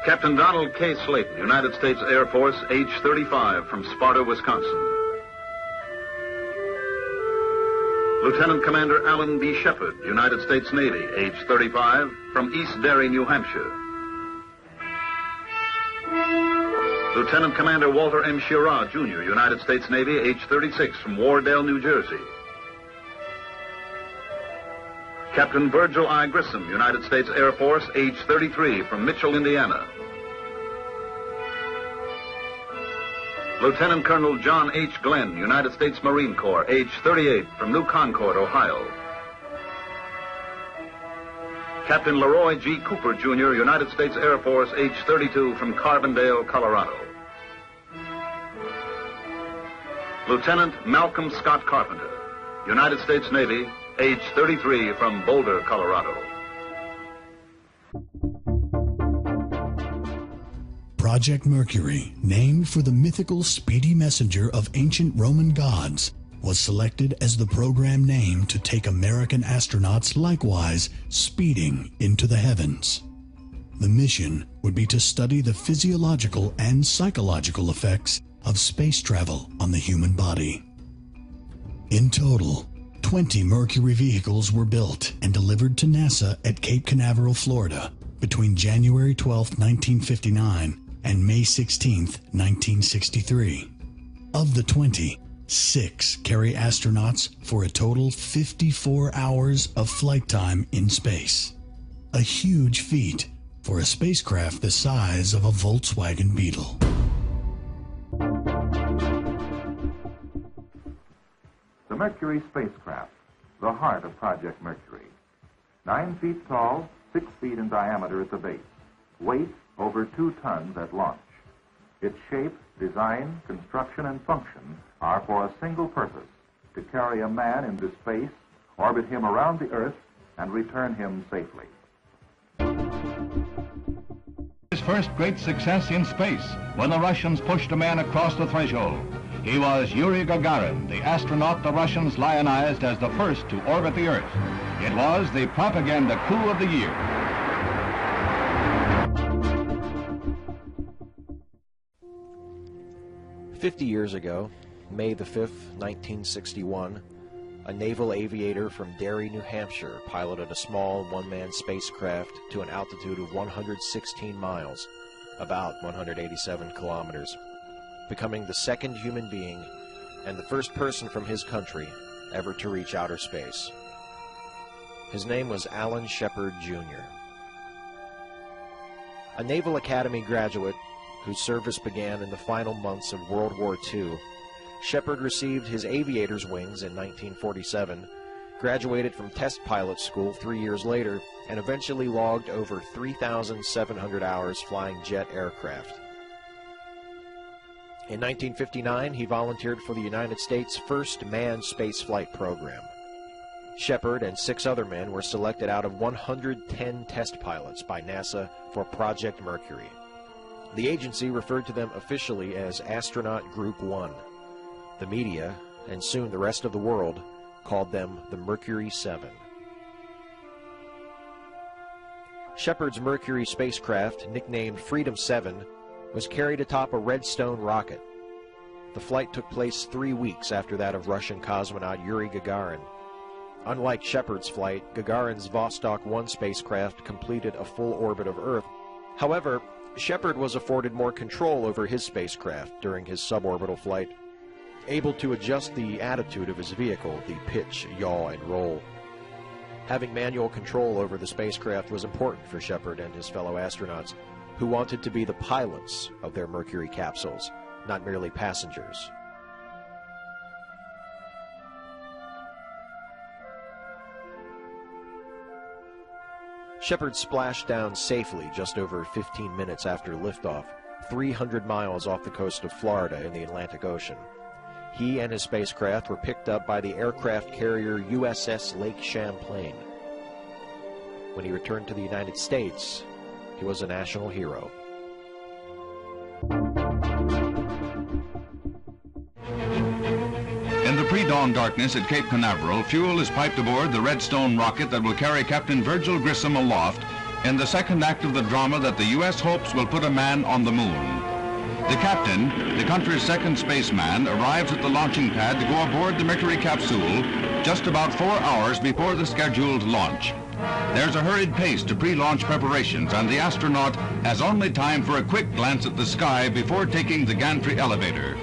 Captain Donald K. Slayton, United States Air Force, age 35, from Sparta, Wisconsin. Lieutenant Commander Alan B. Shepard, United States Navy, age 35, from East Derry, New Hampshire. Lieutenant Commander Walter M. Schirra, Jr., United States Navy, age 36, from Wardell, New Jersey. Captain Virgil I. Grissom, United States Air Force, age 33, from Mitchell, Indiana. Lieutenant Colonel John H. Glenn, United States Marine Corps, age 38, from New Concord, Ohio. Captain Leroy G. Cooper, Jr., United States Air Force, age 32, from Carbondale, Colorado. Lieutenant Malcolm Scott Carpenter, United States Navy, age 33, from Boulder, Colorado. Project Mercury, named for the mythical speedy messenger of ancient Roman gods, was selected as the program name to take American astronauts likewise speeding into the heavens. The mission would be to study the physiological and psychological effects of space travel on the human body. In total, 20 Mercury vehicles were built and delivered to NASA at Cape Canaveral, Florida, between January 12, 1959 and May 16, 1963. Of the 20, 6 carry astronauts for a total 54 hours of flight time in space. A huge feat for a spacecraft the size of a Volkswagen Beetle. The Mercury spacecraft, the heart of Project Mercury. 9 feet tall, 6 feet in diameter at the base. Weight over 2 tons at launch. Its shape, design, construction, and function are for a single purpose: to carry a man into space, orbit him around the Earth, and return him safely. His first great success in space when the Russians pushed a man across the threshold. He was Yuri Gagarin, the astronaut the Russians lionized as the first to orbit the Earth. It was the propaganda coup of the year. "50 years ago, May the 5th, 1961, a naval aviator from Derry, New Hampshire piloted a small one-man spacecraft to an altitude of 116 miles, about 187 kilometers, becoming the second human being and the first person from his country ever to reach outer space. His name was Alan Shepard, Jr. A Naval Academy graduate whose service began in the final months of World War II, Shepard received his aviator's wings in 1947, graduated from test pilot school 3 years later, and eventually logged over 3,700 hours flying jet aircraft. In 1959, he volunteered for the United States' first manned spaceflight program. Shepard and 6 other men were selected out of 110 test pilots by NASA for Project Mercury. The agency referred to them officially as Astronaut Group 1. The media, and soon the rest of the world, called them the Mercury 7. Shepard's Mercury spacecraft, nicknamed Freedom 7, was carried atop a Redstone rocket. The flight took place 3 weeks after that of Russian cosmonaut Yuri Gagarin. Unlike Shepard's flight, Gagarin's Vostok 1 spacecraft completed a full orbit of Earth. However, Shepard was afforded more control over his spacecraft during his suborbital flight, able to adjust the attitude of his vehicle, the pitch, yaw, and roll. Having manual control over the spacecraft was important for Shepard and his fellow astronauts, who wanted to be the pilots of their Mercury capsules, not merely passengers. Shepard splashed down safely just over 15 minutes after liftoff, 300 miles off the coast of Florida in the Atlantic Ocean. He and his spacecraft were picked up by the aircraft carrier USS Lake Champlain. When he returned to the United States, he was a national hero. In the pre-dawn darkness at Cape Canaveral, fuel is piped aboard the Redstone rocket that will carry Captain Virgil Grissom aloft in the second act of the drama that the U.S. hopes will put a man on the moon. The captain, the country's second spaceman, arrives at the launching pad to go aboard the Mercury capsule just about 4 hours before the scheduled launch. There's a hurried pace to pre-launch preparations, and the astronaut has only time for a quick glance at the sky before taking the gantry elevator.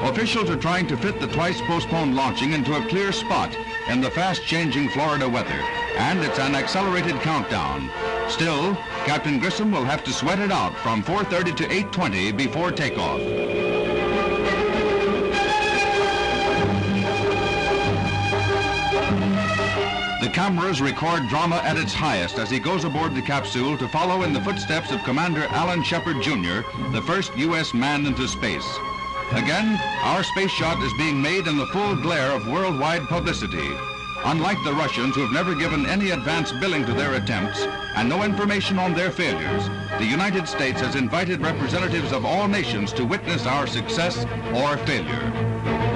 Officials are trying to fit the twice-postponed launching into a clear spot in the fast-changing Florida weather, and it's an accelerated countdown. Still, Captain Grissom will have to sweat it out from 4:30 to 8:20 before takeoff. The cameras record drama at its highest as he goes aboard the capsule to follow in the footsteps of Commander Alan Shepard, Jr., the first U.S. man into space. Again, our space shot is being made in the full glare of worldwide publicity. Unlike the Russians, who have never given any advance billing to their attempts and no information on their failures, the United States has invited representatives of all nations to witness our success or failure.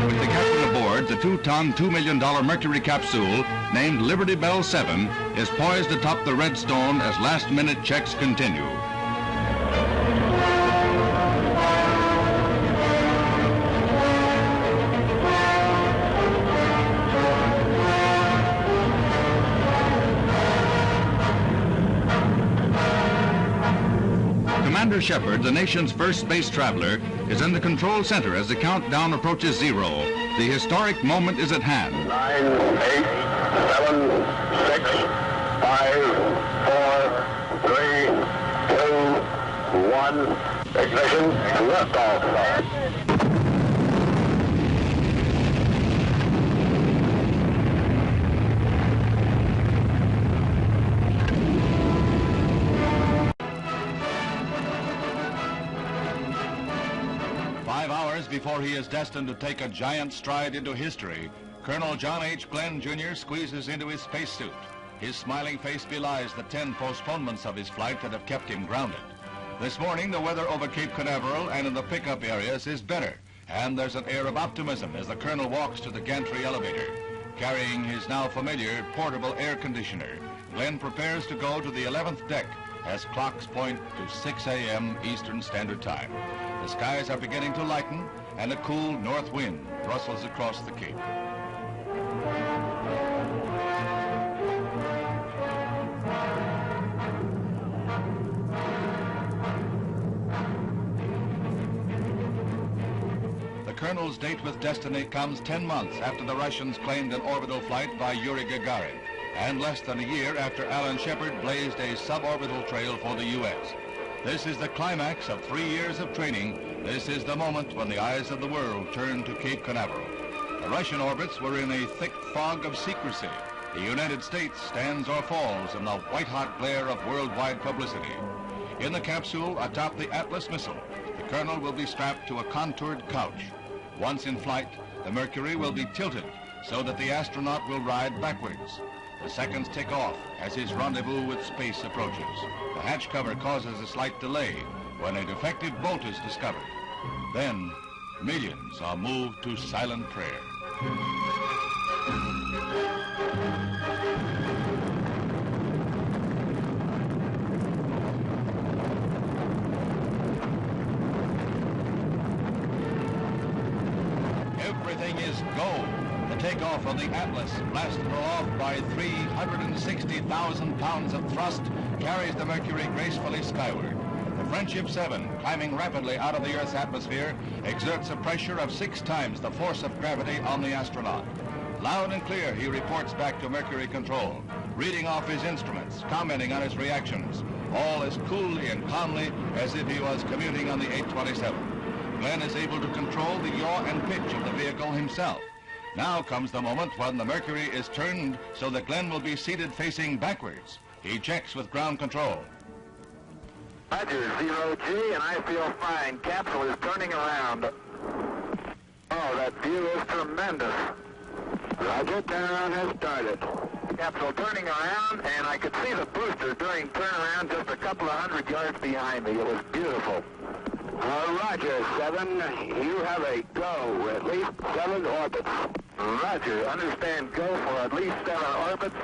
With the captain aboard, the 2-ton, $2 million Mercury capsule, named Liberty Bell 7, is poised atop the Redstone as last-minute checks continue. Commander Shepard, the nation's first space traveler, is in the control center as the countdown approaches 0. The historic moment is at hand. 9, 8, 7, 6, 5, 4, 3, 2, 1. Ignition and liftoff. 5 hours before he is destined to take a giant stride into history, Colonel John H. Glenn, Jr. squeezes into his spacesuit. His smiling face belies the 10 postponements of his flight that have kept him grounded. This morning, the weather over Cape Canaveral and in the pickup areas is better, and there's an air of optimism as the Colonel walks to the gantry elevator. Carrying his now familiar portable air conditioner, Glenn prepares to go to the 11th deck as clocks point to 6 a.m. Eastern Standard Time. The skies are beginning to lighten, and a cool north wind rustles across the Cape. The Colonel's date with destiny comes 10 months after the Russians claimed an orbital flight by Yuri Gagarin, and less than a year after Alan Shepard blazed a suborbital trail for the U.S. This is the climax of 3 years of training. This is the moment when the eyes of the world turn to Cape Canaveral. The Russian orbits were in a thick fog of secrecy. The United States stands or falls in the white-hot glare of worldwide publicity. In the capsule atop the Atlas missile, the Colonel will be strapped to a contoured couch. Once in flight, the Mercury will be tilted so that the astronaut will ride backwards. The seconds tick off as his rendezvous with space approaches. The hatch cover causes a slight delay when a defective bolt is discovered. Then, millions are moved to silent prayer. Everything is go. The takeoff of the Atlas, blasted aloft by 360,000 pounds of thrust, carries the Mercury gracefully skyward. The Friendship 7, climbing rapidly out of the Earth's atmosphere, exerts a pressure of 6 times the force of gravity on the astronaut. Loud and clear, he reports back to Mercury Control, reading off his instruments, commenting on his reactions, all as coolly and calmly as if he was commuting on the 827. Glenn is able to control the yaw and pitch of the vehicle himself. Now comes the moment when the Mercury is turned so that Glenn will be seated facing backwards. He checks with ground control. Roger, 0G, and I feel fine. Capsule is turning around. Oh, that view is tremendous. Roger, turnaround has started. Capsule turning around, and I could see the booster during turnaround just a couple of 100 yards behind me. It was beautiful. Roger, 7. You have a go, at least 7 orbits. Roger, understand go for at least 7 orbits.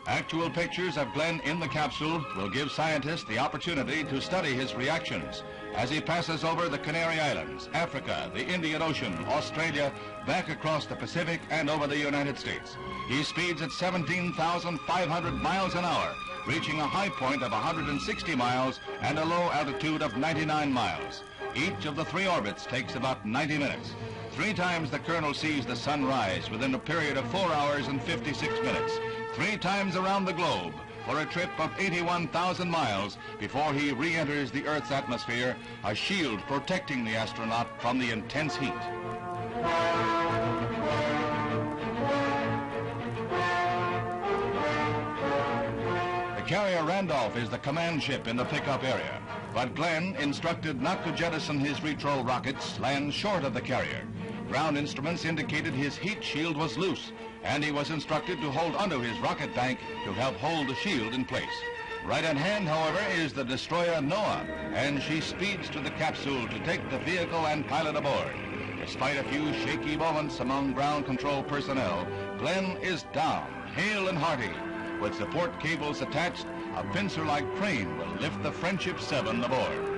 Actual pictures of Glenn in the capsule will give scientists the opportunity to study his reactions as he passes over the Canary Islands, Africa, the Indian Ocean, Australia, back across the Pacific and over the United States. He speeds at 17,500 miles an hour, reaching a high point of 160 miles and a low altitude of 99 miles. Each of the 3 orbits takes about 90 minutes. 3 times the Colonel sees the sun rise within a period of 4 hours and 56 minutes. 3 times around the globe for a trip of 81,000 miles before he re-enters the Earth's atmosphere, a shield protecting the astronaut from the intense heat. The carrier Randolph is the command ship in the pickup area, but Glenn, instructed not to jettison his retrol rockets, lands short of the carrier. Ground instruments indicated his heat shield was loose, and he was instructed to hold onto his rocket bank to help hold the shield in place. Right at hand, however, is the destroyer Noah, and she speeds to the capsule to take the vehicle and pilot aboard. Despite a few shaky moments among ground control personnel, Glenn is down, hale and hearty. With support cables attached, a pincer-like crane will lift the Friendship 7 aboard.